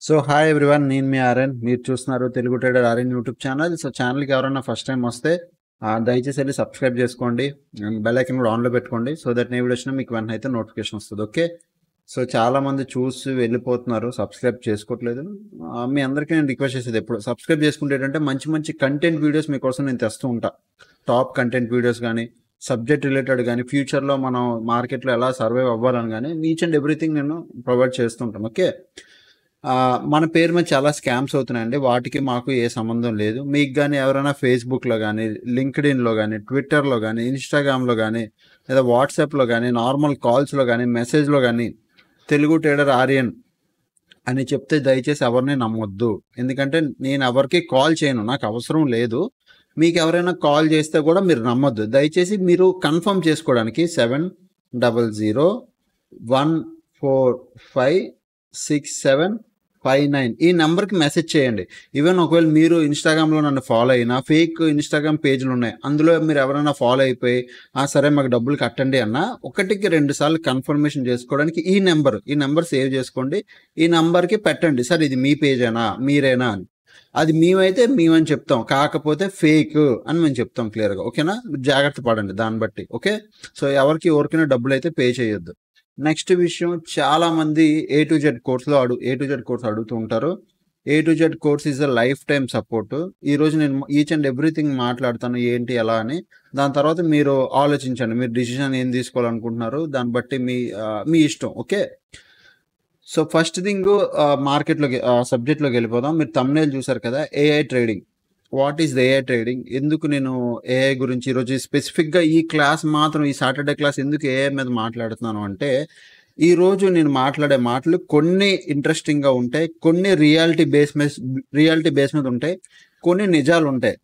So hi everyone, నేను మీ RN. మీరు చూస్తున్నారు Telugu trader RN YouTube channel. So ఛానల్కి ఎవరైనా ఫస్ట్ టైం వస్తే దయచేసి వెళ్ళి సబ్స్క్రైబ్ చేసుకోండి అండ్ బెల్ ఐకన్ కూడా ఆన్లో పెట్టుకోండి. సో దట్ నేను వీడియో వచ్చినా మీకు వెంటనే అయితే నోటిఫికేషన్ వస్తుంది. ఓకే, సో చాలామంది చూసి వెళ్ళిపోతున్నారు, సబ్స్క్రైబ్ చేసుకోవట్లేదు. మీ అందరికీ నేను రిక్వెస్ట్ చేసేది, ఎప్పుడు సబ్స్క్రైబ్ చేసుకుంటే ఏంటంటే మంచి మంచి కంటెంట్ వీడియోస్ మీకోసం నేను తెస్తూ ఉంటా. టాప్ కంటెంట్ వీడియోస్ కానీ, సబ్జెక్ట్ రిలేటెడ్ కానీ, ఫ్యూచర్లో మనం మార్కెట్లో ఎలా సర్వైవ్ అవ్వాలని కానీ ఈచ్ అండ్ ఎవ్రీథింగ్ నేను ప్రొవైడ్ చేస్తుంటాను. ఓకే, మన పేరు మీద చాలా స్కామ్స్ అవుతున్నాయండి. వాటికి మాకు ఏ సంబంధం లేదు. మీకు కానీ ఎవరైనా ఫేస్బుక్లో కానీ, లింక్డ్ఇన్లో కానీ, ట్విట్టర్లో కానీ, ఇన్స్టాగ్రామ్లో కానీ, లేదా వాట్సాప్లో కానీ, నార్మల్ కాల్స్లో కానీ, మెసేజ్లో కానీ తెలుగు ట్రేడర్ ఆర్యన్ అని చెప్తే దయచేసి ఎవరిని నమ్మొద్దు. ఎందుకంటే నేను ఎవరికి కాల్ చేయను, నాకు అవసరం లేదు. మీకు ఎవరైనా కాల్ చేస్తే కూడా మీరు నమ్మొద్దు. దయచేసి మీరు కన్ఫర్మ్ చేసుకోవడానికి 7001456759 ఈ నెంబర్కి మెసేజ్ చేయండి. ఈవెన్ ఒకవేళ మీరు ఇన్స్టాగ్రామ్లో నన్ను ఫాలో అయినా, ఫేక్ ఇన్స్టాగ్రామ్ పేజ్లు ఉన్నాయి, అందులో మీరు ఎవరైనా ఫాలో అయిపోయి సరే మాకు డబ్బులు కట్టండి అన్న, ఒకటికి 2 సార్లు కన్ఫర్మేషన్ చేసుకోవడానికి ఈ నెంబర్ సేవ్ చేసుకోండి. ఈ నెంబర్కి పెట్టండి, సార్ ఇది మీ పేజేనా, మీరేనా అని. అది మేమైతే మేమని చెప్తాం, కాకపోతే ఫేక్ అని మేము చెప్తాం క్లియర్గా. ఓకేనా, జాగ్రత్త పడండి దాన్ని బట్టి. ఓకే, సో ఎవరికైనా డబ్బులు అయితే పే చేయొద్దు. నెక్స్ట్ విషయం, చాలామంది A to Z కోర్స్ అడుగుతూ ఉంటారు. A to Z course is a life time support. ఈరోజు నేను ఈచ్ అండ్ ఎవ్రీథింగ్ మాట్లాడతాను, ఏంటి ఎలా అని. దాని తర్వాత మీరు ఆలోచించండి, మీరు డిసిషన్ ఏం తీసుకోవాలనుకుంటున్నారు, దాన్ని బట్టి మీ ఇష్టం. ఓకే, సో ఫస్ట్ థింగ్ మార్కెట్లోకి సబ్జెక్ట్లోకి వెళ్ళిపోదాం. మీరు థంబ్నెయిల్ చూసారు కదా, AI trading. What is the AI trading? ఎందుకు నేను AI గురించి ఈరోజు స్పెసిఫిక్గా ఈ క్లాస్ మాత్రం, ఈ సాటర్డే క్లాస్ ఎందుకు AI మీద మాట్లాడుతున్నాను అంటే, ఈరోజు నేను మాట్లాడే మాటలు కొన్ని ఇంట్రెస్టింగ్గా ఉంటాయి, కొన్ని రియాలిటీ బేస్ మీద ఉంటాయి, కొన్ని నిజాలు ఉంటాయి.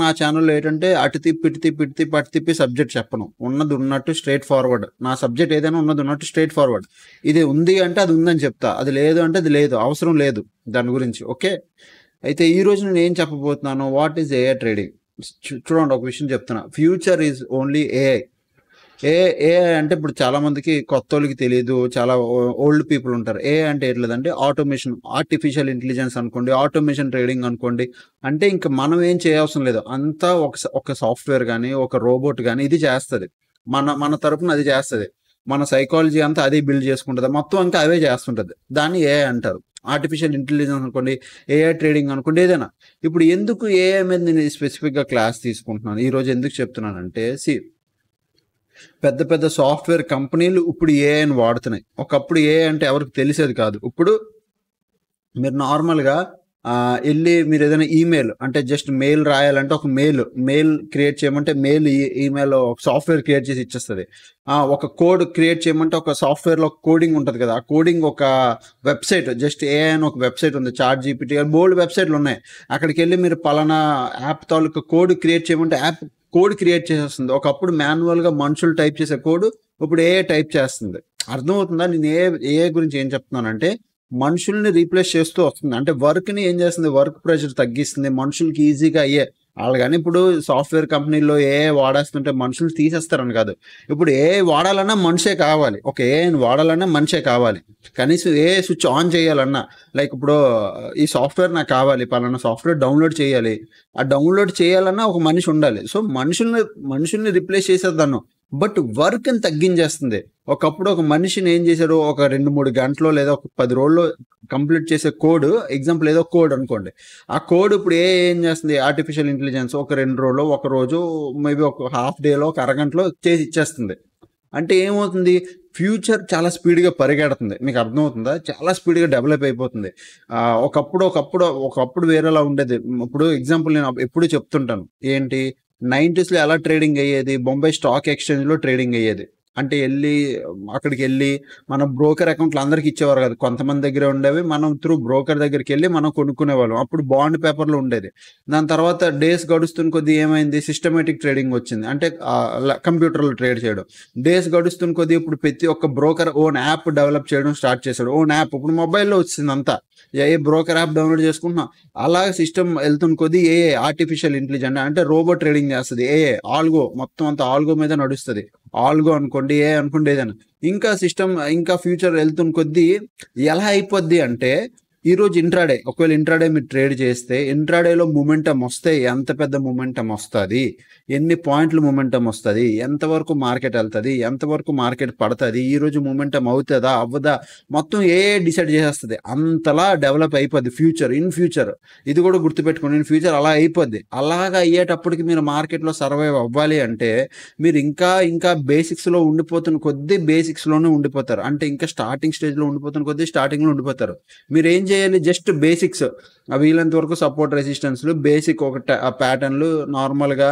నా ఛానల్లో ఏంటంటే అటు తిప్పి సబ్జెక్ట్ చెప్పను. ఉన్నది ఉన్నట్టు స్ట్రైట్ ఫార్వర్డ్. నా సబ్జెక్ట్ ఏదైనా ఉన్నది ఉన్నట్టు స్ట్రైట్ ఫార్వర్డ్. ఇది ఉంది అంటే అది ఉందని చెప్తా, అది లేదు అంటే అది లేదు, అవసరం లేదు దాని గురించి. ఓకే, అయితే ఈరోజు నేను ఏం చెప్పబోతున్నాను, వాట్ ఈజ్ AI ట్రేడింగ్. చూడండి, ఒక విషయం చెప్తున్నా, future is only AI. AI అంటే ఇప్పుడు చాలా మందికి, కొత్త వాళ్ళకి తెలియదు, చాలా ఓల్డ్ పీపుల్ ఉంటారు. AI అంటే ఏంటంటే ఆటోమేషన్, ఆర్టిఫిషియల్ ఇంటెలిజెన్స్ అనుకోండి, ఆటోమేషన్ ట్రేడింగ్ అనుకోండి. అంటే ఇంకా మనం ఏం చేయవసరం లేదు, అంతా ఒక సాఫ్ట్వేర్ కానీ, ఒక రోబోట్ కానీ ఇది చేస్తుంది, మన తరపున అది చేస్తుంది. మన సైకాలజీ అంతా అదే బిల్డ్ చేసుకుంటుంది, మొత్తం అంతా అవే చేస్తుంటుంది. దాన్ని AI అంటారు. ఆర్టిఫిషియల్ ఇంటెలిజెన్స్ అనుకోండి, AI ట్రేడింగ్ అనుకోండి, ఏదైనా. ఇప్పుడు ఎందుకు AI మీద నేను స్పెసిఫిక్గా క్లాస్ తీసుకుంటున్నాను, ఈరోజు ఎందుకు చెప్తున్నానంటే, పెద్ద సాఫ్ట్వేర్ కంపెనీలు ఇప్పుడు AIని వాడుతున్నాయి. ఒకప్పుడు AI అంటే ఎవరికి తెలిసేది కాదు. ఇప్పుడు మీరు నార్మల్గా వెళ్ళి మీరు ఏదైనా ఈమెయిల్ అంటే జస్ట్ మెయిల్ రాయాలంటే ఒక మెయిల్ క్రియేట్ చేయమంటే ఈమెయిల్ సాఫ్ట్వేర్ క్రియేట్ చేసి ఇచ్చేస్తుంది. ఒక కోడ్ క్రియేట్ చేయమంటే ఒక సాఫ్ట్వేర్లో కోడింగ్ ఉంటుంది కదా, ఆ కోడింగ్ ఒక వెబ్సైట్, జస్ట్ AI అని ఒక వెబ్సైట్ ఉంది, ChatGPT బోల్డ్ వెబ్సైట్లు ఉన్నాయి. అక్కడికి వెళ్ళి మీరు పలానా యాప్ తాలూకు కోడ్ క్రియేట్ చేయమంటే యాప్ కోడ్ క్రియేట్ చేసేస్తుంది. ఒకప్పుడు మాన్యువల్గా మనుషులు టైప్ చేసే కోడ్ ఇప్పుడు AI టైప్ చేస్తుంది. అర్థమవుతుందా నేను AI గురించి ఏం చెప్తున్నానంటే, మనుషుల్ని రీప్లేస్ చేస్తూ వస్తుంది. అంటే వర్క్ని ఏం చేస్తుంది, వర్క్ ప్రెషర్ తగ్గిస్తుంది, మనుషులకి ఈజీగా అయ్యే వాళ్ళు. కానీ ఇప్పుడు సాఫ్ట్వేర్ కంపెనీల్లో AI వాడేస్తుంటే మనుషులు తీసేస్తారని కాదు, ఇప్పుడు AI వాడాలన్నా మనిషే కావాలి. ఒక AIని వాడాలన్నా మనిషే కావాలి. కనీసం AI స్విచ్ ఆన్ చేయాలన్నా, లైక్ ఇప్పుడు ఈ సాఫ్ట్వేర్ నాకు కావాలి, పలానా సాఫ్ట్వేర్ డౌన్లోడ్ చేయాలి, ఆ డౌన్లోడ్ చేయాలన్నా ఒక మనిషి ఉండాలి. సో మనుషుల్ని రిప్లేస్ చేసేద్దాను, బట్ వర్క్ని తగ్గించేస్తుంది. ఒకప్పుడు ఒక మనిషిని ఏం చేశారు, ఒక 2-3 గంటలో లేదా ఒక 10 రోజుల్లో కంప్లీట్ చేసే కోడ్, ఎగ్జాంపుల్ ఏదో కోడ్ అనుకోండి, ఆ కోడ్ ఇప్పుడు ఏం చేస్తుంది, ఆర్టిఫిషియల్ ఇంటెలిజెన్స్ ఒక 2 రోజుల్లో, ఒక రోజు, మేబీ ఒక హాఫ్ డేలో, ఒక అరగంటలో చేసి ఇచ్చేస్తుంది. అంటే ఏమవుతుంది, ఫ్యూచర్ చాలా స్పీడ్గా పరిగెడుతుంది. మీకు అర్థమవుతుందా, చాలా స్పీడ్గా డెవలప్ అయిపోతుంది. ఒకప్పుడు వేరేలా ఉండేది. ఇప్పుడు ఎగ్జాంపుల్ నేను ఎప్పుడు చెప్తుంటాను, ఏంటి 90స్లో ఎలా ట్రేడింగ్ అయ్యేది, బొంబాయి స్టాక్ ఎక్స్చేంజ్లో ట్రేడింగ్ అయ్యేది. అంటే అక్కడికి వెళ్ళి మన బ్రోకర్ అకౌంట్లు అందరికి ఇచ్చేవారు కాదు, కొంతమంది దగ్గర ఉండేవి. మనం త్రూ బ్రోకర్ దగ్గరికి వెళ్ళి మనం కొనుక్కునేవాళ్ళం. అప్పుడు బాండ్ పేపర్లు ఉండేది. దాని తర్వాత డేస్ గడుస్తున్న కొద్దీ ఏమైంది, సిస్టమేటిక్ ట్రేడింగ్ వచ్చింది, అంటే కంప్యూటర్లో ట్రేడ్ చేయడం. డేస్ గడుస్తున్న కొద్దీ ఇప్పుడు ప్రతి ఒక్క బ్రోకర్ ఓన్ యాప్ డెవలప్ చేయడం స్టార్ట్ చేశాడు. ఓన్ యాప్ ఇప్పుడు మొబైల్లో వచ్చింది అంతా, ఏ బ్రోకర్ యాప్ డౌన్లోడ్ చేసుకుంటున్నాం. అలాగే సిస్టమ్ వెళ్తున్న కొద్దీ AI ఆర్టిఫిషియల్ ఇంటెలిజెన్స్ అంటే రోబో ట్రేడింగ్ చేస్తుంది. AI ఆల్గో, మొత్తం అంతా ఆల్గో మీద నడుస్తుంది. ఆల్గో అనుకోండి, AI అనుకోండి, ఏదైనా. ఇంకా ఫ్యూచర్ వెళ్తున్న కొద్దీ ఎలా అయిపోద్ది అంటే, ఈరోజు ఇంట్రాడే, ఒకవేళ ఇంట్రాడే మీరు ట్రేడ్ చేస్తే ఇంట్రాడేలో మొమెంటం వస్తే ఎంత పెద్ద మొమెంటం వస్తుంది, ఎన్ని పాయింట్లు మొమెంటం వస్తుంది, ఎంతవరకు మార్కెట్ వెళ్తుంది, ఎంతవరకు మార్కెట్ పడుతుంది, ఈరోజు మొమెంటం అవుతుందా అవ్వదా, మొత్తం డిసైడ్ చేసేస్తుంది. అంతలా డెవలప్ అయిపోద్ది ఇన్ ఫ్యూచర్. ఇది కూడా గుర్తుపెట్టుకోండి, ఇన్ ఫ్యూచర్ అలా అయిపోద్ది. అలాగా అయ్యేటప్పటికి మీరు మార్కెట్లో సర్వైవ్ అవ్వాలి అంటే మీరు ఇంకా ఇంకా బేసిక్స్లో ఉండిపోతున్న కొద్దీ బేసిక్స్లోనే ఉండిపోతారు. అంటే ఇంకా స్టార్టింగ్ స్టేజ్లో ఉండిపోతున్న కొద్దీ స్టార్టింగ్లో ఉండిపోతారు. మీరు ఏం చేయాలి, జస్ట్ బేసిక్స్ వీలంత వరకు సపోర్ట్ రెసిస్టెన్స్లు, బేసిక్ ఒక ప్యాటర్న్లు, నార్మల్గా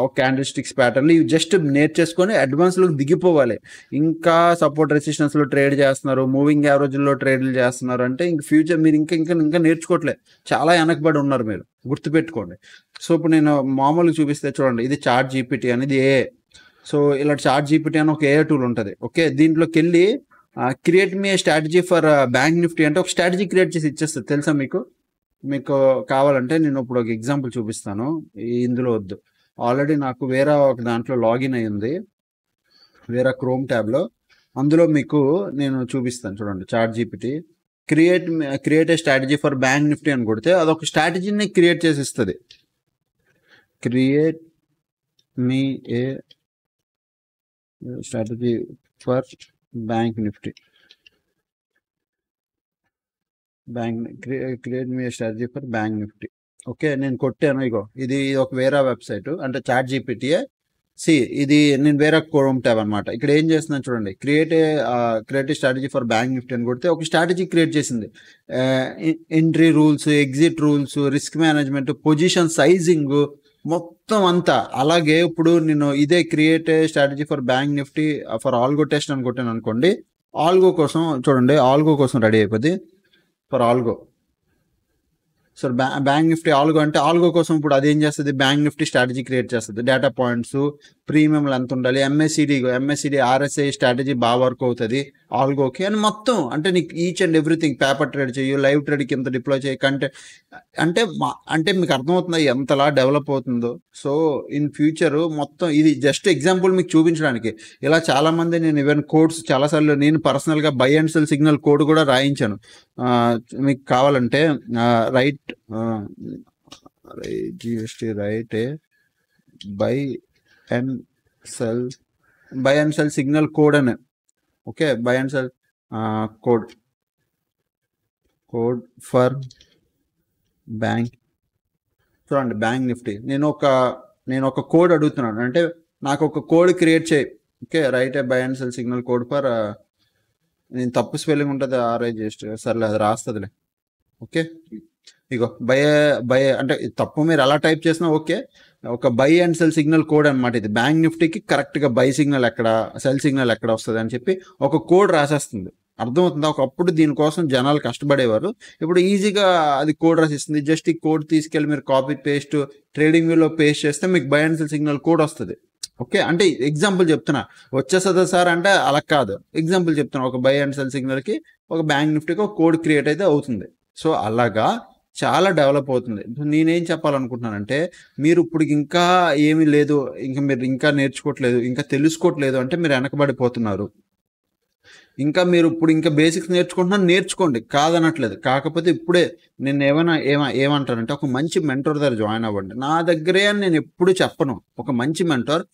ఒక క్యాండిల్ స్టిక్స్ ప్యాటర్న్లు, ఇవి జస్ట్ నేర్చేసుకొని అడ్వాన్స్లో దిగిపోవాలి. ఇంకా సపోర్ట్ రెసిస్టెన్స్లో ట్రేడ్ చేస్తున్నారు, మూవింగ్ యావరేజ్లో ట్రేడ్లు చేస్తున్నారు అంటే ఇంక ఫ్యూచర్ మీరు ఇంకా ఇంకా ఇంకా నేర్చుకోవట్లేదు, చాలా వెనకబడి ఉన్నారు మీరు, గుర్తుపెట్టుకోండి. సో ఇప్పుడు నేను మామూలుగా చూపిస్తే చూడండి, ఇది చాట్ జీపీటీ అనేది ఏ. సో ఇలా చాట్ జీపీటీ అని ఒక ఏ టూల్ ఉంటుంది. ఓకే, దీంట్లోకి వెళ్ళి create me strategy for bank Nifty అంటే ఒక స్ట్రాటజీ క్రియేట్ చేసి ఇచ్చేస్తుంది. తెలుసా మీకు? మీకు కావాలంటే నేను ఇప్పుడు ఒక ఎగ్జాంపుల్ చూపిస్తాను. ఇందులో వద్దు, ఆల్రెడీ నాకు వేరే ఒక దాంట్లో లాగిన్ అయి ఉంది, వేరే క్రోమ్ ట్యాబ్లో. అందులో మీకు నేను చూపిస్తాను చూడండి. Chat GPT create a strategy for bank Nifty అని కొడితే అదొక స్ట్రాటజీని క్రియేట్ చేసి ఇస్తుంది. Create me a strategy for bank Nifty, create me strategy for bank Nifty. Okay, నేను కొట్టాను. ఇగో ఇది ఒక వేరే వెబ్సైట్, అంటే చాట్ జీపీటీయే. ఇది నేను వేరే క్రోమ్ ట్యాబ్ అనమాట. ఇక్కడ ఏం చేస్తున్నాను చూడండి, create strategy for bank Nifty అని కొడితే ఒక స్ట్రాటజీ క్రియేట్ చేసింది. Entry rules, exit rules, risk management, position sizing, మొత్తం అంతా. అలాగే ఇప్పుడు నేను ఇదే create strategy for bank Nifty for algo test అని కొట్టాను అనుకోండి. ఆల్గో కోసం చూడండి, ఆల్గో కోసం రెడీ అయిపోద్ది. For algo, so bank Nifty algo అంటే ఆల్గో కోసం ఇప్పుడు అదేం చేస్తుంది, బ్యాంక్ నిఫ్టీ స్ట్రాటజీ క్రియేట్ చేస్తుంది. డేటా పాయింట్స్, ప్రీమియంలు ఎంత ఉండాలి, ఎంఎస్సిడి ఆర్ఎస్ఐ స్ట్రాటజీ బాగా వర్క్ అవుతుంది ఆల్గోకి అని మొత్తం. అంటే నీకు each and everything, paper trade చేయు, లైవ్ ట్రేడ్కి ఎంత డిప్లాయ్ చేయ, అంటే మీకు అర్థమవుతుందా ఎంతలా డెవలప్ అవుతుందో. సో ఇన్ ఫ్యూచర్ మొత్తం ఇది జస్ట్ ఎగ్జాంపుల్ మీకు చూపించడానికి. ఇలా చాలామంది, నేను ఈవెన్ కోడ్స్ చాలాసార్లు నేను పర్సనల్గా buy and sell signal code కూడా రాయించాను. మీకు కావాలంటే right GST right buy and sell signal code అని. Okay, buy and sell code for bank. చూడండి, బ్యాంక్ నిఫ్టీ నేను ఒక కోడ్ అడుగుతున్నాను, అంటే నాకు ఒక కోడ్ క్రియేట్ చేయి. Okay, right buy and sell signal code for, నేను తప్పు స్పెల్లింగ్ ఉంటుంది ఆర్ఐజిఎస్టీ, సర్లే అది రాస్తుందిలే. ఓకే, ఇగో బై అంటే తప్పు మీరు ఎలా టైప్ చేసినా ఓకే, ఒక by and sell signal code అనమాట ఇది. బ్యాంక్ నిఫ్టీకి కరెక్ట్గా బై సిగ్నల్ ఎక్కడ, సెల్ సిగ్నల్ ఎక్కడ వస్తుంది అని చెప్పి ఒక కోడ్ రాసేస్తుంది. అర్థమవుతుందా? ఒకప్పుడు దీనికోసం జనాలు కష్టపడేవారు, ఇప్పుడు ఈజీగా అది కోడ్ రాసిస్తుంది. జస్ట్ ఈ కోడ్ తీసుకెళ్ళి మీరు కాపీ పేస్ట్ ట్రేడింగ్ వ్యూలో పేస్ట్ చేస్తే మీకు by and sell signal code వస్తుంది. ఓకే, అంటే ఎగ్జాంపుల్ చెప్తున్నా, వచ్చేస్తుందా సార్ అంటే అలా కాదు, ఎగ్జాంపుల్ చెప్తున్నా. ఒక బై అండ్ సెల్ సిగ్నల్కి ఒక బ్యాంక్ నిఫ్టీకి ఒక కోడ్ క్రియేట్ అయితే అవుతుంది. సో అలాగా చాలా డెవలప్ అవుతుంది. నేనేం చెప్పాలనుకుంటున్నానంటే, మీరు ఇప్పుడు ఇంకా ఏమీ లేదు, మీరు ఇంకా నేర్చుకోవట్లేదు, ఇంకా తెలుసుకోవట్లేదు అంటే మీరు వెనకబడిపోతున్నారు. మీరు ఇప్పుడు ఇంకా బేసిక్స్ నేర్చుకోండి, కాదనట్లేదు. కాకపోతే ఇప్పుడే నేను ఏమంటానంటే, ఒక మంచి మెంటర్ దగ్గర జాయిన్ అవ్వండి. నా దగ్గరే అని నేను ఎప్పుడు చెప్పను. ఒక మంచి mentor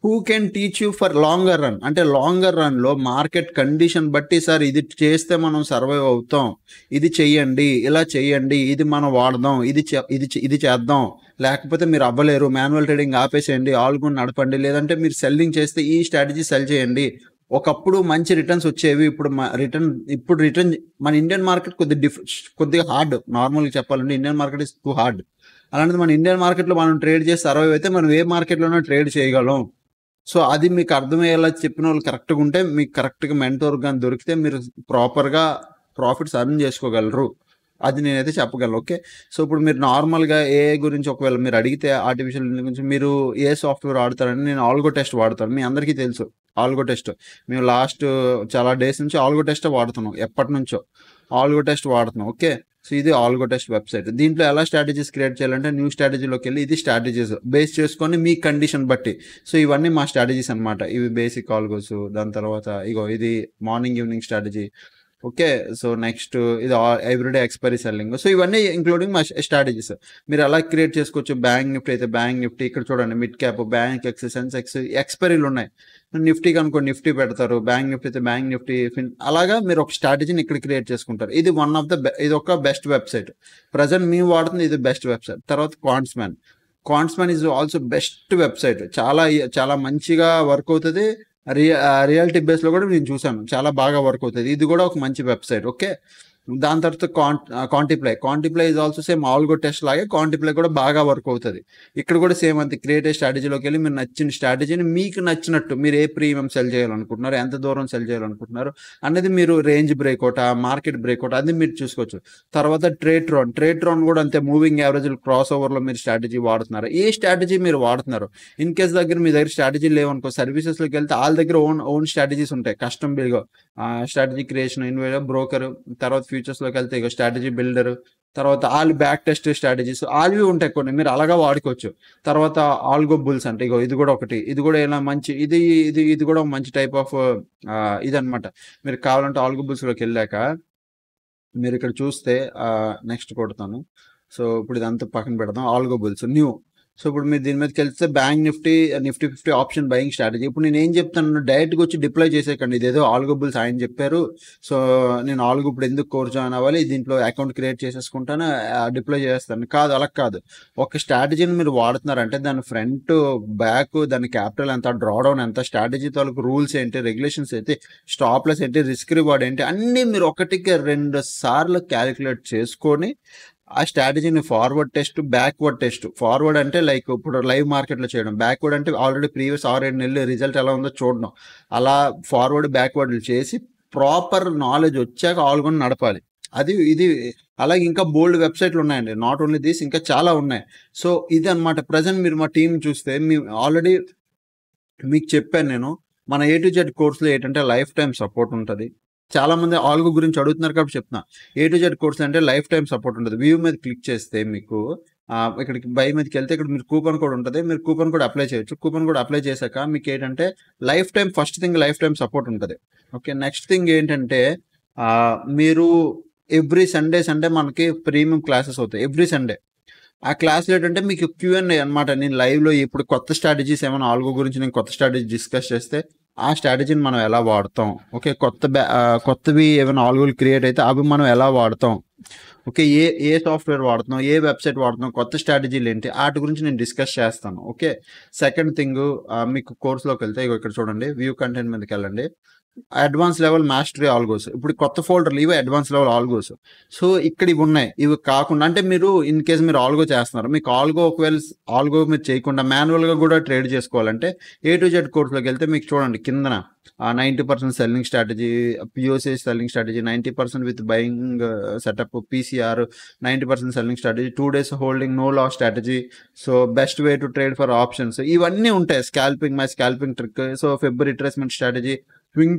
who can teach you for longer run. అంటే లాంగర్ రన్లో మార్కెట్ కండిషన్ బట్టి, సార్ ఇది చేస్తే మనం సర్వైవ్ అవుతాం, ఇది చెయ్యండి, ఇలా చెయ్యండి, ఇది మనం వాడదాం, ఇది చేద్దాం, లేకపోతే మీరు అవ్వలేరు, మాన్యువల్ ట్రేడింగ్ ఆపేసేయండి, ఆల్గో నడపండి, లేదంటే మీరు సెల్లింగ్ చేస్తే ఈ స్ట్రాటజీ సెల్ చేయండి. ఒకప్పుడు మంచి రిటర్న్స్ వచ్చేవి, ఇప్పుడు రిటర్న్ మన ఇండియన్ మార్కెట్ కొద్దిగా హార్డ్. నార్మల్గా చెప్పాలంటే Indian market is too hard. అలాంటిది మన ఇండియన్ మార్కెట్లో మనం ట్రేడ్ చేసి సర్వైవ్ అయితే మనం ఏ మార్కెట్లోనో ట్రేడ్ చేయగలం. సో అది మీకు అర్థమయ్యేలా చెప్పిన వాళ్ళు కరెక్ట్గా ఉంటే, మీకు కరెక్ట్గా మెంటోర్ కానీ దొరికితే మీరు ప్రాపర్గా ప్రాఫిట్స్ అర్న్ చేసుకోగలరు. అది నేనైతే చెప్పగలను. ఓకే, సో ఇప్పుడు మీరు నార్మల్గా ఏఐ గురించి ఒకవేళ మీరు అడిగితే, ఆర్టిఫిషియల్ ఇంటెలిజెన్స్ గురించి మీరు ఏ సాఫ్ట్వేర్ వాడతారని, నేను ఆల్గో టెస్ట్ వాడతాను. మీ అందరికీ తెలుసు ఆల్గో టెస్ట్. మేము లాస్ట్ చాలా డేస్ నుంచి ఆల్గో టెస్ట్ వాడుతున్నాం, ఎప్పటి నుంచో ఆల్గో టెస్ట్ వాడుతున్నాం. ఓకే, సో ఇది ఆల్గో టెస్ట్ వెబ్సైట్. దీంట్లో ఎలా స్ట్రాటజీస్ క్రియేట్ చేయాలంటే, న్యూ స్ట్రాటజీలోకి వెళ్ళి ఇది స్ట్రాటజీస్ బేస్ చేసుకొని మీ కండిషన్ బట్టి. సో ఇవన్నీ మా స్ట్రాటజీస్ అనమాట. ఇవి బేసిక్ ఆల్గోస్. దాని తర్వాత ఇగో ఇది morning evening strategy, okay. So, next ఇది ఎవ్రీడే ఎక్స్‌పైరీ సెల్లింగ్. సో, ఇవన్నీ ఇంక్లూడింగ్ మా స్ట్రాటజీస్. మీరు ఎలా క్రియేట్ చేసుకోవచ్చు. బ్యాంక్ నిఫ్టీ అయితే బ్యాంక్ నిఫ్టీ ఇక్కడ చూడండి mid cap, bank X, Sensex ఎక్స్‌పైరీలున్నాయి. నిఫ్టీకి అనుకో నిఫ్టీ పెడతారు. బ్యాంక్ నిఫ్టీ అయితే బ్యాంక్ నిఫ్టీ, అలాగా మీరు ఒక స్ట్రాటజీని ఇక్కడ క్రియేట్ చేసుకుంటారు. ఇది వన్ ఆఫ్ ద ఇది ఒక బెస్ట్ వెబ్‌సైట్. ప్రెజెంట్ మేము వాడుతుంది ఇది బెస్ట్ వెబ్‌సైట్. తర్వాత క్వాంట్స్‌మ్యాన్. క్వాంట్స్‌మ్యాన్ ఈజ్ ఆల్సో బెస్ట్ వెబ్‌సైట్. చాలా మంచిగా వర్క్ అవుతది. రియాలిటీ బేస్‌లో కూడా నేను చూసాను. చాలా బాగా వర్క్ అవుతది. ఇది కూడా ఒక మంచి వెబ్‌సైట్. ఓకే. దాని తర్వాత Quantiply. Quantiply is also same algo test లాగే క్వాంటిప్లై కూడా బాగా వర్క్ అవుతది. ఇక్కడ కూడా సేమ్ అంతే. క్రియేట్ స్ట్రాటజీలోకెళ్ళి మీరు నచ్చిన స్ట్రాటజీని మీకు నచ్చినట్టు మీరు ఏ ప్రీమియం సెల్ చేయాలనుకుంటున్నారు, ఎంత దూరం సెల్ చేయాలనుకుంటున్నారు అనేది మీరు రేంజ్ బ్రేక్‌ఔటా, మార్కెట్ బ్రేక్‌ఔటా అది మీరు చూసుకోవచ్చు. తర్వాత ట్రేడ్‌ట్రాన్ కూడా అంతే. మూవింగ్ యావరేజ్‌లు క్రాస్ ఓవర్‌లో మీరు స్ట్రాటజీ వాడుతున్నారు. ఏ స్ట్రాటజీ మీరు వాడుతున్నారు. ఇన్ కేస్ మీ దగ్గర స్ట్రాటజీ లేవనుకో సర్వీసెస్‌లోకి వెళ్తే ఆళ్ళ దగ్గర ఓన్ స్ట్రాటజీస్ ఉంటాయి. కస్టమ్ బిల్డ్‌గా స్ట్రాటజీ క్రియేషన్, బ్రోకర్, తర్వాత ఫ్యూచర్స్‌లోకి వెళ్తే ఇగో స్ట్రాటజీ బిల్డర్, తర్వాత ఆల్ బ్యాక్ టెస్ట్ స్ట్రాటజీస్ ఆల్వి ఉంటాయి కొన్ని. మీరు అలాగా వాడుకోవచ్చు. తర్వాత ఆల్గో బుల్స్ అంటే ఇగో ఇది కూడా ఒకటి. ఇది కూడా ఇలా మంచి ఇది కూడా ఒక మంచి టైప్ ఆఫ్ ఇదనమాట. మీరు కావాలంటే ఆల్గో బుల్స్‌లోకి వెళ్ళాక మీరు ఇక్కడ చూస్తే నెక్స్ట్ కొడతాను. సో, ఇప్పుడు ఇదంతా పక్కన పెడదాం. Algo bulls new. సో, ఇప్పుడు మీరు దీని మీదకెళ్తే bank Nifty, Nifty 50 option buying strategy. ఇప్పుడు నేనేం చెప్తాను డైరెక్ట్‌గా వచ్చి డిప్లాయ్ చేసేయకండి. ఇదేదో ఆల్గో బుల్స్ ఆయన చెప్పారు. సో, నేను ఆల్గో ఇప్పుడు ఎందుకు కోర్ జాయిన్ అవ్వాలి, దీంట్లో అకౌంట్ క్రియేట్ చేసేసుకుంటాను, డిప్లాయ్ చేసేస్తాను. కాదు, అలా కాదు. ఒక స్ట్రాటజీని మీరు వాడుతున్నారంటే దాని ఫ్రంట్, బ్యాక్, దాని క్యాపిటల్ ఎంత, డ్రాడౌన్ ఎంత, స్ట్రాటజీ తాలూకు రూల్స్ ఏంటి, రెగ్యులేషన్స్ ఏంటి, స్టాప్ లాస్ ఏంటి, రిస్క్ రివార్డ్ ఏంటి అన్నీ మీరు ఒకటికి 2 సార్లు క్యాలిక్యులేట్ చేసుకొని ఆ స్ట్రాటజీని forward test, backward test. Forward అంటే లైక్ ఇప్పుడు లైవ్ మార్కెట్‌లో చేయడం. బ్యాక్వర్డ్ అంటే ఆల్రెడీ ప్రీవియస్ 6, 7 నెలలు రిజల్ట్ ఎలా ఉందో చూడడం. అలా ఫార్వర్డ్, బ్యాక్వర్డ్‌లు చేసి ప్రాపర్ నాలెడ్జ్ వచ్చాక ఆల్గొని నడపాలి. ఇది అలాగే ఇంకా బోల్డ్ వెబ్‌సైట్‌లు ఉన్నాయండి. నాట్ ఓన్లీ దిస్ ఇంకా చాలా ఉన్నాయి. సో, ఇదన్నమాట. ప్రెజెంట్ మీరు మా టీమ్ చూస్తే ఆల్రెడీ మీకు చెప్పాను నేను. మన ఏ టు జెడ్ కోర్స్‌లో ఏంటంటే లైఫ్ టైమ్ సపోర్ట్ ఉంటది. చాలామంది ఆల్గో గురించి అడుగుతున్నారు కాబట్టి చెప్తున్నా. ఏ టు జెడ్ కోర్స్ అంటే లైఫ్ టైమ్ సపోర్ట్ ఉంటది. వ్యూ మీద క్లిక్ చేస్తే మీకు ఇక్కడికి బై మీదకెళ్తే ఇక్కడ మీరు కూపన్ కోడ్ ఉంటది. మీరు కూపన్ కోడ్ అప్లై చేయొచ్చు. కూపన్ కోడ్ అప్లై చేశాక మీకేంటంటే lifetime first thing lifetime support ఉంటది. ఓకే. నెక్స్ట్ థింగ్ ఏంటంటే మీరు ఎవ్రీ సండే మనకి ప్రీమియం క్లాసెస్ అవుతాయి. Every Sunday. ఆ క్లాస్‌లో ఏంటంటే మీకు క్యూఎన్ఏ అనమాట. నేను లైవ్‌లో ఇప్పుడు కొత్త స్ట్రాటజీస్ ఏమైనా ఆల్గో గురించి నేను కొత్త స్ట్రాటజీ డిస్కస్ చేస్తే ఆ స్ట్రాటజీని మనం ఎలా వాడతాం. ఓకే. కొత్తవి ఏమైనా ఆల్గోలు క్రియేట్ అయితే అవి మనం ఎలా వాడతాం. ఓకే. ఏ సాఫ్ట్‌వేర్ వాడుతున్నాం, ఏ వెబ్‌సైట్ వాడుతున్నాం, కొత్త స్ట్రాటజీలు ఏంటి ఆటి గురించి నేను డిస్కస్ చేస్తాను. ఓకే. సెకండ్ థింగు మీకు కోర్స్‌లోకెళ్తే ఇగో ఇక్కడ చూడండి. వ్యూ కంటెంట్ మీదకెళ్ళండి. Advance level mastery algos. ఇప్పుడు కొత్త ఫోల్డర్‌లు ఇవే అడ్వాన్స్ లెవెల్ ఆల్గోస్. సో, ఇక్కడ ఇవున్నాయి. ఇవి కాకుండా అంటే మీరు ఇన్ కేస్ మీరు ఆల్గో చేస్తున్నారు. మీకు ఒకవేళ ఆల్గో మీరు చేయకుండా మాన్యువల్‌గా కూడా ట్రేడ్ చేసుకోవాలంటే ఏ టు జెడ్ కోర్స్‌లోకెళ్తే మీకు చూడండి కిందన 90% selling strategy, POC selling strategy, 90% with buying setup, PCR, 90% selling strategy, 2 days holding, no loss strategy, so best way to trade for options ఇవన్నీ ఉంటాయి. Scalping trick, so fib retracement strategy, swing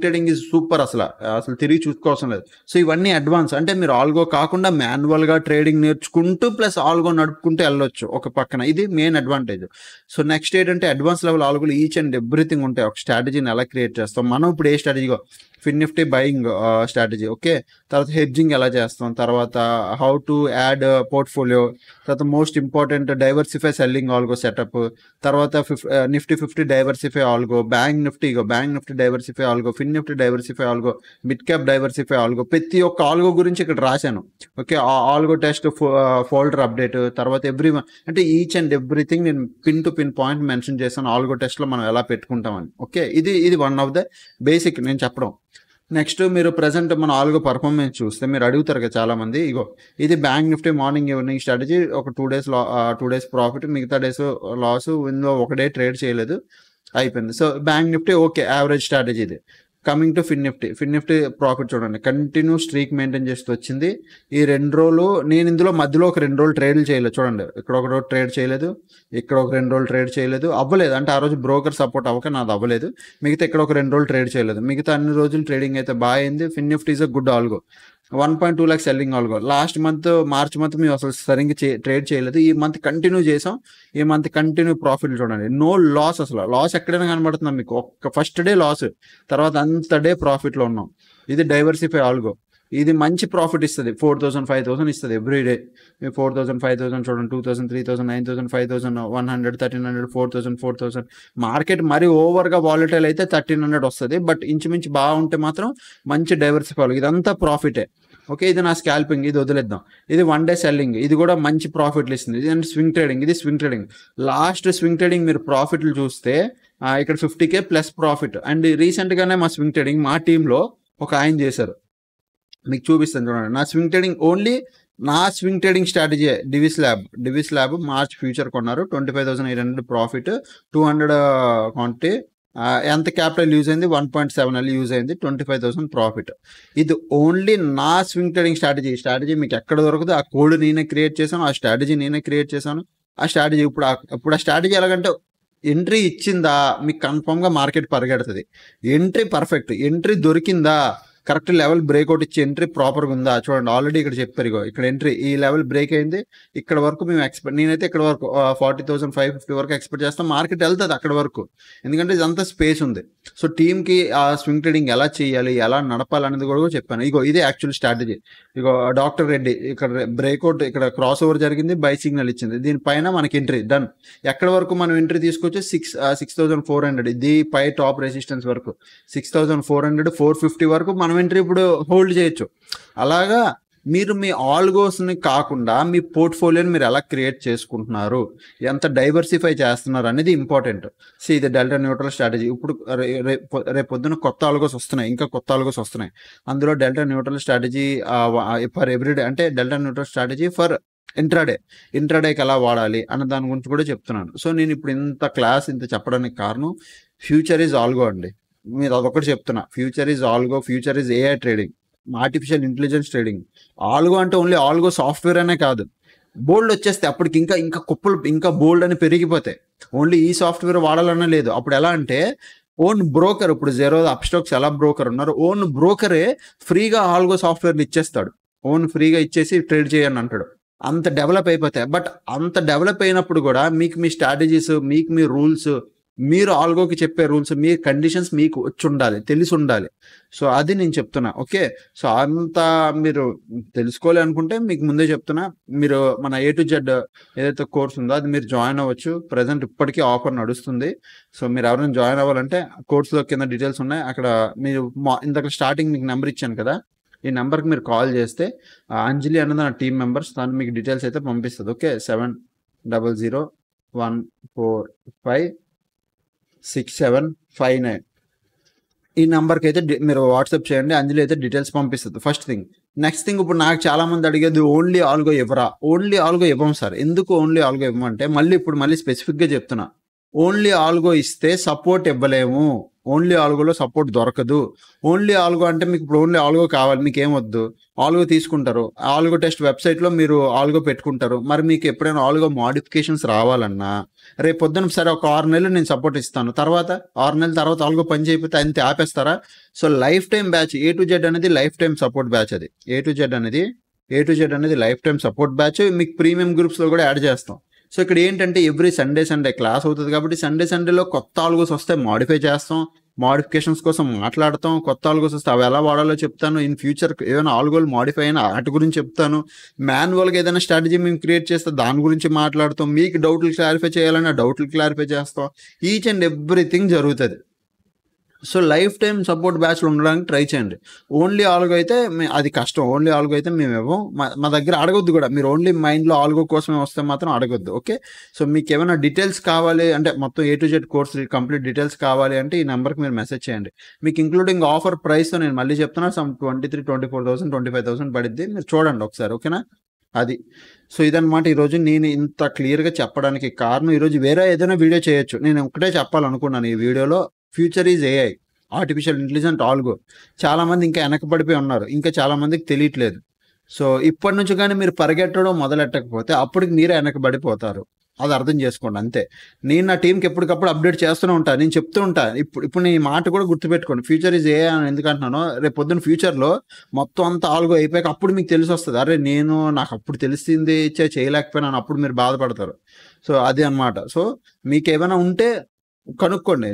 trading is super. అసలు తిరిగి చూసుకోవాల్సిన లేదు. So, ఇవన్నీ advance అంటే మీరు algo కాకుండా మాన్యువల్‌గా ట్రేడింగ్ నేర్చుకుంటూ ప్లస్ ఆల్గో నడుపుకుంటూ వెళ్ళొచ్చు ఒక పక్కన. ఇది మెయిన్ అడ్వాంటేజ్. సో, నెక్స్ట్ ఏంటంటే అడ్వాన్స్ లెవెల్ ఆల్గోలు ఈచ్ అండ్ ఎవ్రీథింగ్ ఉంటాయి. ఒక స్ట్రాటజీని ఎలా క్రియేట్ చేస్తాం. మనం ఇప్పుడు ఏ స్ట్రాటజీగో Fin Nifty buying strategy. Okay. తర్వాత హెడ్జింగ్ ఎలా చేస్తాం. తర్వాత హౌ టు యాడ్ పోర్ట్‌ఫోలియో. తర్వాత most important diversify selling algo setup. తర్వాత Nifty 50 diversify algo, bank Nifty diversify algo, Fin Nifty diversify algo, mid cap diversify algo. ప్రతి ఒక్క algo గురించి ఇక్కడ రాశాను. Okay. Algo test folder update, తర్వాత అంటే each and everything నేను pin to pin point mention చేశాను. ఆల్గో టెస్ట్‌లో మనం ఎలా పెట్టుకుంటామని. ఓకే. ఇది వన్ ఆఫ్ ద బేసిక్ నేను చెప్పడం. నెక్స్ట్ మీరు ప్రెజెంట్ మన ఆల్గో పర్ఫార్మెన్స్ చూస్తే మీరు అడుగుతారు కదా చాలామంది. ఇగో ఇది bank Nifty morning evening strategy. ఒక 2 డేస్ ప్రాఫిట్, మిగతా డేస్ లాస్. ఇందులో ఒక డే ట్రేడ్ చేయలేదు, అయిపోయింది. So, bank Nifty okay average strategy ఇది. Coming to Fin Nifty profit చూడండి. కంటిన్యూ స్ట్రీక్ మెయింటైన్ చేస్తూ వచ్చింది. ఈ 2 రోజులు నేను ఇందులో మధ్యలో ఒక 2 రోజులు ట్రేడ్లు చేయలేదు. చూడండి ఇక్కడ ఒక రోజు ట్రేడ్ చేయలేదు, ఇక్కడ ఒక 2 రోజులు ట్రేడ్ చేయలేదు, అవ్వలేదు. అంటే ఆ రోజు బ్రోకర్ సపోర్ట్ అవ్వక నాది అవ్వలేదు. మిగతా ఇక్కడ ఒక 2 రోజులు ట్రేడ్ చేయలేదు. మిగతా అన్ని రోజులు ట్రేడింగ్ అయితే బాగా అయింది. Fin Nifty is a good algo. 1.2 lakh selling algo. Last month March month మేము అసలు సరిగ్గా ట్రేడ్ చేయలేదు. ఈ మంత్ కంటిన్యూ చేసాం. ఈ మంత్ కంటిన్యూ ప్రాఫిట్ చూడండి. నో లాస్, అసలు లాస్ ఎక్కడైనా కనబడుతుందా మీకు? ఒక్క ఫస్ట్ డే లాస్, తర్వాత అంత డే ప్రాఫిట్లో ఉన్నాం. ఇది డైవర్సిఫై ఆల్గో. ఇది మంచి ప్రాఫిట్ ఇస్తుంది. 4,000 5,000 ఇస్తుంది ఎవ్రీ డే. 4,000 5,000 చూడండి, 2,000 3,000 9,000 5,000 100 1,300 4,000 4,000. మార్కెట్ మరి ఓవర్గా వాలటైల్ అయితే 1,300 వస్తుంది. బట్ ఇంచుమించు బాగుంటే మాత్రం మంచి డైవర్సిఫై. ఇదంతా ప్రాఫిటే. ఓకే, ఇది నా స్కాల్పింగ్, ఇది వదిలేద్దాం. ఇది 1 డే సెల్లింగ్, ఇది కూడా మంచి ప్రాఫిట్లు ఇస్తుంది. ఇది స్వింగ్ ట్రేడింగ్, ఇది swing trading. Last swing trading మీరు ప్రాఫిట్లు చూస్తే ఇక్కడ 50K ప్లస్ ప్రాఫిట్. అండ్ రీసెంట్గానే మా స్వింగ్ ట్రేడింగ్ మా టీంలో ఒక ఆయన చేశారు, మీకు చూపిస్తాను చూడండి. నా స్వింగ్ ట్రేడింగ్ ఓన్లీ నా swing trading strategy Divi's lab March future కొన్నారు. 25,800 ప్రాఫిట్, 200 క్వాంటిటీ. ఎంత క్యాపిటల్ యూజ్ అయింది? 1.7 యూజ్ అయింది, 25,000 ప్రాఫిట్. ఇది ఓన్లీ నా స్వింగ్ ట్రేడింగ్ స్ట్రాటజీ మీకు ఎక్కడ దొరకదు. ఆ కోడ్ నేనే క్రియేట్ చేశాను, ఆ స్ట్రాటజీ నేనే క్రియేట్ చేశాను. ఆ స్ట్రాటజీ ఇప్పుడు ఆ స్ట్రాటజీ ఎలాగంటే ఎంట్రీ ఇచ్చిందా మీకు కన్ఫామ్గా మార్కెట్ పరిగెడుతుంది. ఎంట్రీ పర్ఫెక్ట్, ఎంట్రీ దొరికిందా, కరెక్ట్ లెవెల్ బ్రేక్అవుట్ ఇచ్చి ఎంట్రీ ప్రాపర్గా ఉందా చూడండి. ఆల్రెడీ ఇక్కడ చెప్పారు, ఇగో ఇక్కడ ఎంట్రీ ఈ లెవెల్ బ్రేక్ అయింది. ఇక్కడ వరకు మేము నేనైతే ఇక్కడ వరకు 40,550 వరకు ఎక్స్పెక్ట్ చేస్తాం. మార్కెట్ వెళ్తుంది అక్కడ వరకు, ఎందుకంటే ఇదంతా స్పేస్ ఉంది. సో టీమ్కి ఆ స్వింగ్ ట్రేడింగ్ ఎలా చేయాలి, ఎలా నడపాలి అనేది కూడా చెప్పాను. ఇగో ఇదే యాక్చువల్ స్ట్రాటజీ. ఇగో డాక్టర్ రెడ్డి ఇక్కడ బ్రేక్అవుట్, ఇక్కడ క్రాస్ ఓవర్ జరిగింది, బై సిగ్నల్ ఇచ్చింది. దీనిపైన మనకి ఎంట్రీ డన్. ఎక్కడ వరకు మనం ఎంట్రీ తీసుకొచ్చి 6,400, ఇది పై టాప్ రెసిస్టెన్స్ వరకు 6,400 450 వరకు మనం ఎంట్రీ ఇప్పుడు హోల్డ్ చేయొచ్చు. అలాగా మీరు మీ ఆల్గోస్ని కాకుండా మీ పోర్ట్ఫోలియోని మీరు ఎలా క్రియేట్ చేసుకుంటున్నారు, ఎంత డైవర్సిఫై చేస్తున్నారు అనేది ఇంపార్టెంట్. సో ఇది డెల్టా న్యూట్రల్ స్ట్రాటజీ. ఇప్పుడు రేపు పొద్దున కొత్త ఆల్గోస్ వస్తున్నాయి, ఇంకా కొత్త ఆల్గోస్ వస్తున్నాయి. అందులో delta neutral strategy for everyday, అంటే డెల్టా న్యూట్రల్ స్ట్రాటజీ ఫర్ ఇంట్రాడేకి ఎలా వాడాలి అన్న దాని గురించి కూడా చెప్తున్నాను. సో నేను ఇప్పుడు ఇంత చెప్పడానికి కారణం ఫ్యూచర్ ఈజ్ ఆల్గో అండి. మీరు అదొకటి చెప్తున్నా, future is algo, future is AI trading, artificial intelligence trading. Algo అంటే ఓన్లీ ఆల్గో సాఫ్ట్వేర్ అనే కాదు, బోల్డ్ వచ్చేస్తే అప్పటికి ఇంకా కుప్పలు ఇంకా బోల్డ్ అని పెరిగిపోతాయి. ఓన్లీ ఈ సాఫ్ట్వేర్ వాడాలన్నా లేదు. అప్పుడు ఎలా అంటే ఓన్ బ్రోకర్, ఇప్పుడు జెరో అప్స్టాక్స్ ఎలా బ్రోకర్ ఉన్నారు, ఓన్ బ్రోకరే ఫ్రీగా ఆల్గో సాఫ్ట్వేర్లు ఇచ్చేస్తాడు. ఓన్ ఫ్రీగా ఇచ్చేసి ట్రేడ్ చేయని అంటాడు. అంత డెవలప్ అయిపోతాయి. బట్ అంత డెవలప్ అయినప్పుడు కూడా మీకు మీ స్ట్రాటజీస్, మీకు మీ రూల్స్, మీరు ఆల్గోకి చెప్పే రూల్స్, మీ కండిషన్స్ మీకు వచ్చి ఉండాలి, తెలిసి ఉండాలి. సో అది నేను చెప్తున్నా. ఓకే, సో అంతా మీరు తెలుసుకోవాలి అనుకుంటే మీకు ముందే చెప్తున్నా, మీరు మన A to Z ఏదైతే కోర్స్ ఉందో అది మీరు జాయిన్ అవ్వచ్చు. ప్రజెంట్ ఇప్పటికీ ఆఫర్ నడుస్తుంది. సో మీరు ఎవరైనా జాయిన్ అవ్వాలంటే కోర్సులో కింద డీటెయిల్స్ ఉన్నాయి. అక్కడ మీరు ఇంతకు స్టార్టింగ్ మీకు నెంబర్ ఇచ్చాను కదా, ఈ నెంబర్కి మీరు కాల్ చేస్తే అంజలి అన్నది నా టీమ్ మెంబర్స్, తను మీకు డీటెయిల్స్ అయితే పంపిస్తుంది. ఓకే, 7001456759 ఈ నెంబర్కి అయితే మీరు వాట్సాప్ చేయండి. అంజలి అయితే డీటెయిల్స్ పంపిస్తుంది. First thing. నెక్స్ట్ థింగ్, ఇప్పుడు నాకు చాలా మంది అడిగేది ఓన్లీ ఆల్గో ఇవ్వరా? ఓన్లీ ఆల్గో ఇవ్వం సార్. ఎందుకు ఓన్లీ ఆల్గో ఇవ్వమంటే మళ్ళీ స్పెసిఫిక్గా చెప్తున్నా, ఓన్లీ ఆల్గో ఇస్తే సపోర్ట్ ఇవ్వలేము. ఓన్లీ ఆల్గోలో సపోర్ట్ దొరకదు. ఓన్లీ ఆల్గో అంటే మీకు ఇప్పుడు ఓన్లీ ఆల్గో కావాలి, మీకు ఏమొద్దు, ఆల్గో తీసుకుంటారు, ఆల్గో టెస్ట్ వెబ్సైట్లో మీరు ఆల్గో పెట్టుకుంటారు. మరి మీకు ఎప్పుడైనా ఆల్గో మోడిఫికేషన్స్ రావాలన్నా రేపు పొద్దున సరే ఒక 6 నెలలు నేను సపోర్ట్ ఇస్తాను, తర్వాత 6 నెలల తర్వాత ఆల్గో పని చేయకపోతే అంతే ఆపేస్తారా? So life time batch A to Z అనేది లైఫ్ టైం సపోర్ట్ బ్యాచ్. అది A to Z అనేది లైఫ్ టైం సపోర్ట్ బ్యాచ్. మీకు ప్రీమియం గ్రూప్స్లో కూడా యాడ్ చేస్తాం. సో ఇక్కడ ఏంటంటే ఎవ్రీ సండే క్లాస్ అవుతుంది కాబట్టి సండేలో కొత్త ఆల్గోస్ వస్తే మాడిఫై చేస్తాం, మోడిఫికేషన్స్ కోసం మాట్లాడతాం. కొత్త ఆల్గోస్ వస్తే అవి ఎలా వాడాలో చెప్తాను. ఇన్ ఫ్యూచర్ ఏమైనా ఆల్గోలు మాడిఫై అయినా వాటి గురించి చెప్తాను. మాన్యువల్గా ఏదైనా స్ట్రాటజీ మేము క్రియేట్ చేస్తే దాని గురించి మాట్లాడతాం. మీకు డౌట్లు క్లారిఫై చేయాలన్నా డౌట్లు క్లారిఫై చేస్తాం. ఈచ్ అండ్ ఎవ్రీథింగ్ జరుగుతుంది. సో లైఫ్ టైం సపోర్ట్ బ్యాచ్లు ఉండడానికి ట్రై చేయండి. ఓన్లీ ఆల్గో అయితే అది కష్టం. ఓన్లీ ఆల్గో అయితే మేము ఇవ్వం. మా దగ్గర అడగొద్దు కూడా. మీరు ఓన్లీ మైండ్లో ఆల్గో కోసమే వస్తే మాత్రం అడగొద్దు. ఓకే, సో మీకు ఏమైనా డీటెయిల్స్ కావాలి అంటే మొత్తం A to Z course complete details కావాలి అంటే ఈ నెంబర్కి మీరు మెసేజ్ చేయండి. మీకు ఇంక్లూడింగ్ ఆఫర్ ప్రైస్తో నేను మళ్ళీ చెప్తున్నా, సమ్ 23,000 24,000 25,000 పడిద్ది. మీరు చూడండి ఒకసారి. ఓకేనా, అది. సో ఇదనమాట ఈరోజు నేను ఇంత క్లియర్గా చెప్పడానికి కారణం. ఈరోజు వేరే ఏదైనా వీడియో చేయొచ్చు, నేను ఒకటే చెప్పాలనుకున్నాను ఈ వీడియోలో. Future is AI, artificial intelligent algo. చాలామంది ఇంకా వెనకబడిపోయి ఉన్నారు, ఇంకా చాలామందికి తెలియట్లేదు. సో ఇప్పటి నుంచి కానీ మీరు పరిగెట్టడం మొదలెట్టకపోతే అప్పటికి మీరే వెనకబడిపోతారు. అది అర్థం చేసుకోండి అంతే. నేను నా టీంకి ఎప్పటికప్పుడు అప్డేట్ చేస్తూనే ఉంటాను. నేను చెప్తూ ఉంటాను. ఇప్పుడు నీ మాట కూడా గుర్తుపెట్టుకోండి. ఫ్యూచర్ ఈజ్ ఏఐ అని ఎందుకు అంటున్నానో, రేపు పొద్దున్న ఫ్యూచర్లో మొత్తం అంతా ఆల్గో అయిపోయాక అప్పుడు మీకు తెలిసి వస్తుంది, అరే నాకు అప్పుడు తెలిసింది చేయలేకపోయినాను, అప్పుడు మీరు బాధపడతారు. సో అది అన్నమాట. సో మీకు ఏమైనా ఉంటే కనుక్కోండి.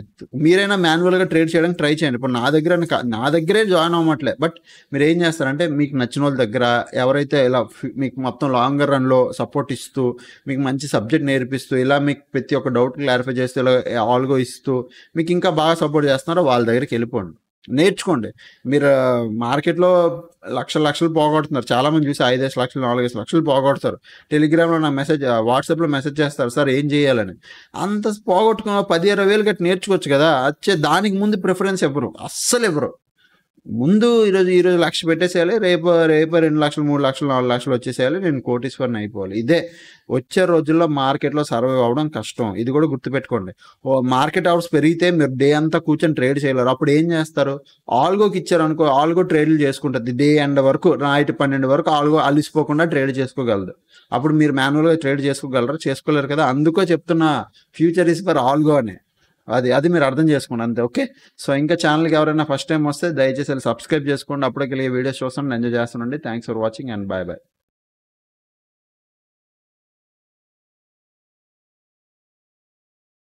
మీరైనా మాన్యువల్గా ట్రేడ్ చేయడానికి ట్రై చేయండి. ఇప్పుడు నా దగ్గరే జాయిన్ అవ్వట్లే, బట్ మీరు ఏం చేస్తారంటే మీకు నచ్చిన వాళ్ళ దగ్గర ఎవరైతే ఇలా మీకు మొత్తం లాంగర్ రన్లో సపోర్ట్ ఇస్తూ, మీకు మంచి సబ్జెక్ట్ నేర్పిస్తూ, ఇలా మీకు ప్రతి ఒక్క డౌట్ క్లారిఫై చేస్తూ, ఇలా ఆల్గో ఇస్తూ మీకు ఇంకా బాగా సపోర్ట్ చేస్తున్నారో వాళ్ళ దగ్గరికి వెళ్ళిపోండి, నేర్చుకోండి. మీరు మార్కెట్లో లక్షలు పోగొడుతున్నారు. చాలామంది చూసి 5 లక్షలు 4 లక్షలు పోగొడతారు. టెలిగ్రామ్లో నా వాట్సాప్లో మెసేజ్ చేస్తారు, సార్ ఏం చేయాలని. అంత పోగొట్టుకున్న 10-20 వేలు గట్టి నేర్చుకోవచ్చు కదా. దానికి ముందు ప్రిఫరెన్స్ ఇవ్వరు, అస్సలు ఇవ్వరు. ముందు ఈరోజు 1,00,000 పెట్టేసేయాలి, రేపు 2 లక్షలు 3 లక్షలు 4 లక్షలు వచ్చేసేయాలి, నేను కోటీశ్వరుని అయిపోవాలి. ఇదే వచ్చే రోజుల్లో మార్కెట్లో సర్వైవ్ అవ్వడం కష్టం. ఇది కూడా గుర్తుపెట్టుకోండి. మార్కెట్ అవర్స్ పెరిగితే మీరు డే అంతా కూర్చొని ట్రేడ్ చేయలేరు. అప్పుడు ఏం చేస్తారు, ఆల్గోకి ఇచ్చారనుకో, ఆల్గో ట్రేడ్లు చేసుకుంటుంది. డే ఎండ్ వరకు, నైట్ 12 వరకు ఆల్గో అలిసిపోకుండా ట్రేడ్ చేసుకోగలదు. అప్పుడు మీరు మాన్యువల్గా ట్రేడ్ చేసుకోలేరు కదా. అందుకో చెప్తున్నా, ఫ్యూచర్ ఇస్ ఫర్ ఆల్గో అని. అది మీరు అర్థం చేసుకోండి అంతే. ఓకే. సో ఇంకా ఛానల్కి ఎవరైనా ఫస్ట్ టైం వస్తే దయచేసి సబ్స్క్రైబ్ చేసుకోండి. అప్పటికి వీడియోస్ చూస్తాను, ఎంజాయ్ చేస్తానండి. Thanks for watching and bye.